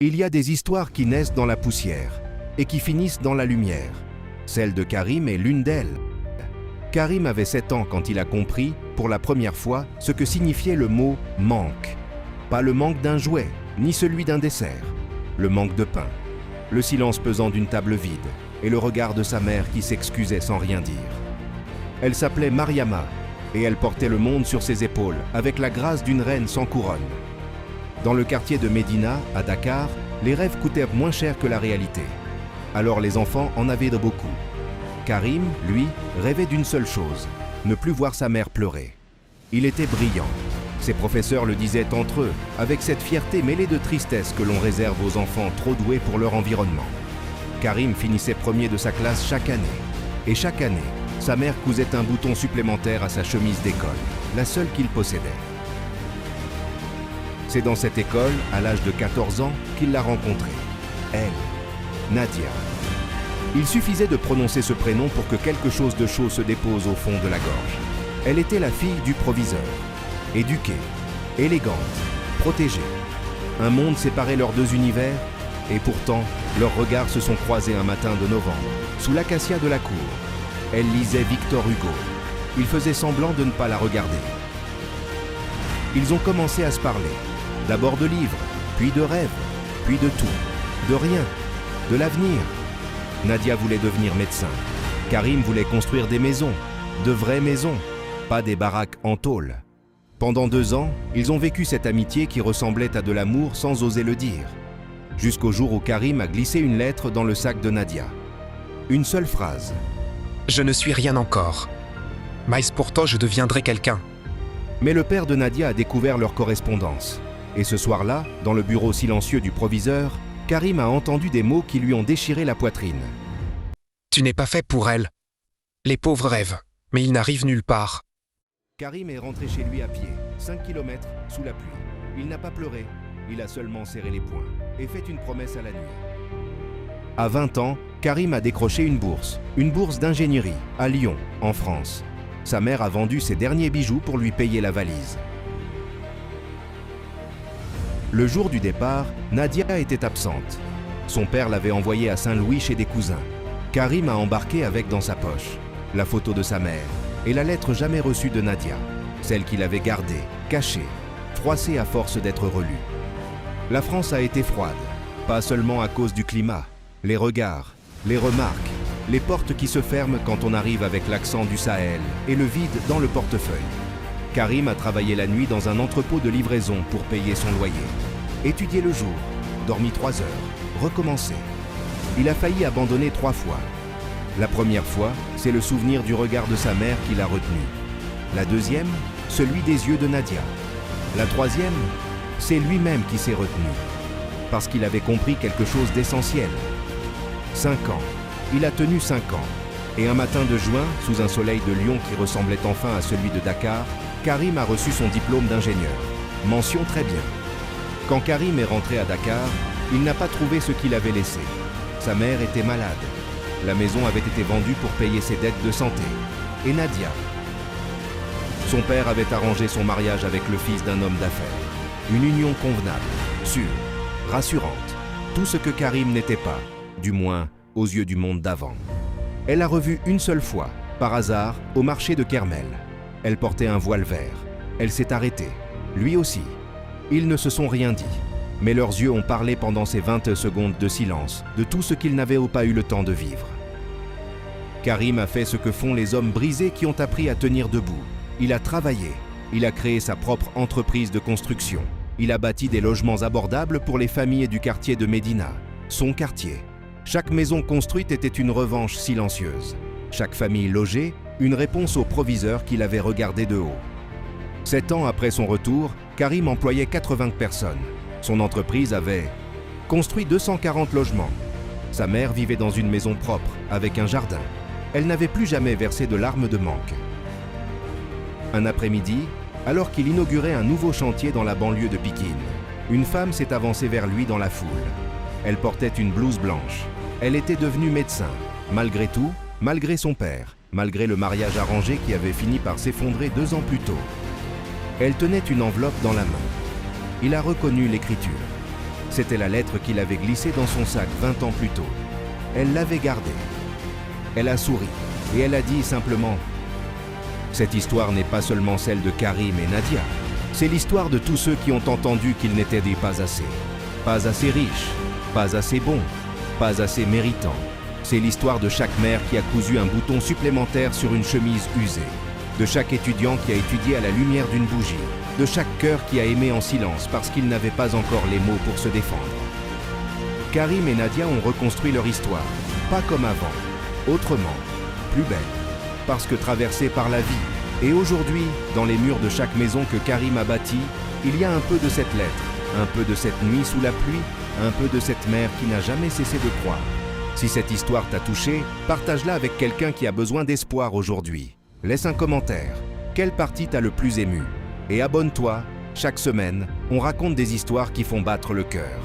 Il y a des histoires qui naissent dans la poussière et qui finissent dans la lumière. Celle de Karim est l'une d'elles. Karim avait 7 ans quand il a compris, pour la première fois, ce que signifiait le mot « manque ». Pas le manque d'un jouet, ni celui d'un dessert. Le manque de pain, le silence pesant d'une table vide et le regard de sa mère qui s'excusait sans rien dire. Elle s'appelait Mariama et elle portait le monde sur ses épaules avec la grâce d'une reine sans couronne. Dans le quartier de Médina, à Dakar, les rêves coûtaient moins cher que la réalité. Alors les enfants en avaient de beaucoup. Karim, lui, rêvait d'une seule chose, ne plus voir sa mère pleurer. Il était brillant. Ses professeurs le disaient entre eux, avec cette fierté mêlée de tristesse que l'on réserve aux enfants trop doués pour leur environnement. Karim finissait premier de sa classe chaque année. Et chaque année, sa mère cousait un bouton supplémentaire à sa chemise d'école, la seule qu'il possédait. C'est dans cette école, à l'âge de 14 ans, qu'il l'a rencontrée. Elle, Nadia. Il suffisait de prononcer ce prénom pour que quelque chose de chaud se dépose au fond de la gorge. Elle était la fille du proviseur. Éduquée, élégante, protégée. Un monde séparait leurs deux univers, et pourtant, leurs regards se sont croisés un matin de novembre, sous l'acacia de la cour. Elle lisait Victor Hugo. Il faisait semblant de ne pas la regarder. Ils ont commencé à se parler. D'abord de livres, puis de rêves, puis de tout, de rien, de l'avenir. Nadia voulait devenir médecin. Karim voulait construire des maisons, de vraies maisons, pas des baraques en tôle. Pendant 2 ans, ils ont vécu cette amitié qui ressemblait à de l'amour sans oser le dire. Jusqu'au jour où Karim a glissé une lettre dans le sac de Nadia. Une seule phrase. « Je ne suis rien encore. Mais pourtant je deviendrai quelqu'un. » Mais le père de Nadia a découvert leur correspondance. Et ce soir-là, dans le bureau silencieux du proviseur, Karim a entendu des mots qui lui ont déchiré la poitrine. « Tu n'es pas fait pour elle. Les pauvres rêvent, mais ils n'arrivent nulle part. » Karim est rentré chez lui à pied, 5 km sous la pluie. Il n'a pas pleuré, il a seulement serré les poings et fait une promesse à la nuit. À 20 ans, Karim a décroché une bourse d'ingénierie, à Lyon, en France. Sa mère a vendu ses derniers bijoux pour lui payer la valise. Le jour du départ, Nadia était absente. Son père l'avait envoyée à Saint-Louis chez des cousins. Karim a embarqué avec dans sa poche la photo de sa mère et la lettre jamais reçue de Nadia, celle qu'il avait gardée, cachée, froissée à force d'être relue. La France a été froide, pas seulement à cause du climat, les regards, les remarques, les portes qui se ferment quand on arrive avec l'accent du Sahel et le vide dans le portefeuille. Karim a travaillé la nuit dans un entrepôt de livraison pour payer son loyer. Étudié le jour, dormi 3 heures, recommencé. Il a failli abandonner 3 fois. La première fois, c'est le souvenir du regard de sa mère qui l'a retenu. La deuxième, celui des yeux de Nadia. La troisième, c'est lui-même qui s'est retenu. Parce qu'il avait compris quelque chose d'essentiel. 5 ans. Il a tenu 5 ans. Et un matin de juin, sous un soleil de Lyon qui ressemblait enfin à celui de Dakar, Karim a reçu son diplôme d'ingénieur. Mention très bien. Quand Karim est rentré à Dakar, il n'a pas trouvé ce qu'il avait laissé. Sa mère était malade. La maison avait été vendue pour payer ses dettes de santé. Et Nadia. Son père avait arrangé son mariage avec le fils d'un homme d'affaires. Une union convenable, sûre, rassurante. Tout ce que Karim n'était pas, du moins aux yeux du monde d'avant. Elle l'a revu une seule fois, par hasard, au marché de Kermel. Elle portait un voile vert. Elle s'est arrêtée. Lui aussi. Ils ne se sont rien dit. Mais leurs yeux ont parlé pendant ces 20 secondes de silence de tout ce qu'ils n'avaient pas eu le temps de vivre. Karim a fait ce que font les hommes brisés qui ont appris à tenir debout. Il a travaillé. Il a créé sa propre entreprise de construction. Il a bâti des logements abordables pour les familles du quartier de Médina. Son quartier. Chaque maison construite était une revanche silencieuse. Chaque famille logée, une réponse au proviseur qui l'avait regardé de haut. 7 ans après son retour, Karim employait 80 personnes. Son entreprise avait construit 240 logements. Sa mère vivait dans une maison propre, avec un jardin. Elle n'avait plus jamais versé de larmes de manque. Un après-midi, alors qu'il inaugurait un nouveau chantier dans la banlieue de Pikine, une femme s'est avancée vers lui dans la foule. Elle portait une blouse blanche. Elle était devenue médecin. Malgré tout, malgré son père, malgré le mariage arrangé qui avait fini par s'effondrer 2 ans plus tôt. Elle tenait une enveloppe dans la main. Il a reconnu l'écriture. C'était la lettre qu'il avait glissée dans son sac 20 ans plus tôt. Elle l'avait gardée. Elle a souri et elle a dit simplement « Cette histoire n'est pas seulement celle de Karim et Nadia. C'est l'histoire de tous ceux qui ont entendu qu'ils n'étaient pas assez. Pas assez riches, pas assez bons, pas assez méritants. C'est l'histoire de chaque mère qui a cousu un bouton supplémentaire sur une chemise usée. De chaque étudiant qui a étudié à la lumière d'une bougie. De chaque cœur qui a aimé en silence parce qu'il n'avait pas encore les mots pour se défendre. Karim et Nadia ont reconstruit leur histoire, pas comme avant, autrement, plus belle, parce que traversée par la vie. Et aujourd'hui, dans les murs de chaque maison que Karim a bâtie, il y a un peu de cette lettre, un peu de cette nuit sous la pluie, un peu de cette mère qui n'a jamais cessé de croire. Si cette histoire t'a touché, partage-la avec quelqu'un qui a besoin d'espoir aujourd'hui. Laisse un commentaire. Quelle partie t'a le plus ému? Et abonne-toi. Chaque semaine, on raconte des histoires qui font battre le cœur.